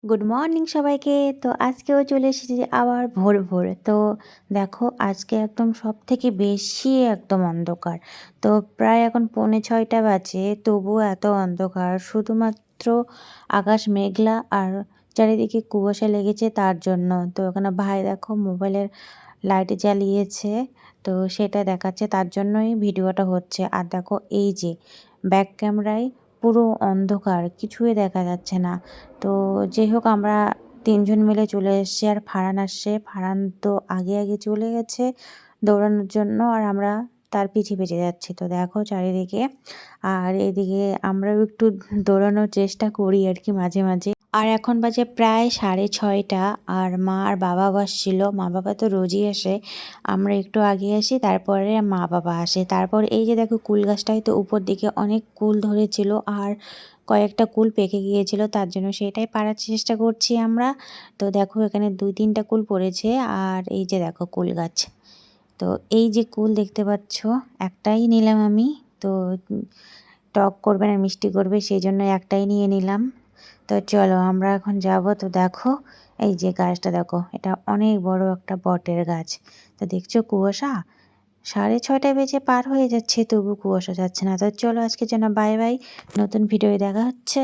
Good morning সবাইকে। তো আজকেও চলে এসেছি আবার ভোর ভোর। তো দেখো আজকে একদম সব থেকে বেশি একদম অন্ধকার। তো প্রায় এখন 5:45 বাজে, তবুও এত অন্ধকার, শুধুমাত্র আকাশ মেঘলা আর চারিদিকে কুয়াশা লেগেছে তার জন্য। তো এখানে ভাই দেখো মোবাইলের লাইট জ্বালিয়েছে, তো সেটা দেখাচ্ছে, তার জন্যই ভিডিওটা হচ্ছে। আর দেখো এই যে ব্যাক ক্যামেরায় পুরো অন্ধকার, কিছুই দেখা যাচ্ছে না। তো যাই হোক, আমরা 3জন মিলে চলে এসেছি, আর ফারহান আসছে। ফারহান তো আগে আগে চলে গেছে দৌড়ানোর জন্য, আর আমরা তার পিছে পিছে যাচ্ছি। তো দেখো চারিদিকে, আর এদিকে আমরাও একটু দৌড়ানোর চেষ্টা করি আর কি মাঝে মাঝে। আর এখন বাজে প্রায় 6:30, আর মা আর বাবা আসছিল। মা বাবা তো রোজই আসে, আমরা একটু আগে আসি, তারপরে মা বাবা আসে। তারপর এই যে দেখো কুল গাছটায় তো উপর দিকে অনেক কুল ধরেছিল, আর কয়েকটা কুল পেকে গিয়েছিল, তার জন্য সেটাই পাড়ার চেষ্টা করছি আমরা। তো দেখো এখানে 2-3টা কুল পড়েছে, আর এই যে দেখো কুল গাছ। তো এই যে কুল দেখতে পাচ্ছ, একটাই নিলাম আমি। তো টক করবে না মিষ্টি করবে, সেই জন্য একটাই নিয়ে নিলাম। তো চলো আমরা এখন যাব। তো দেখো এই যে গাছটা দেখো, এটা অনেক বড় একটা বটের গাছ। তো দেখছো কুয়াশা, 6:30 বেজে পার হয়ে যাচ্ছে, তবু কুয়াশা যাচ্ছে না। তো চলো আজকের জন্য বাই বাই, নতুন ভিডিও দেখা হচ্ছে।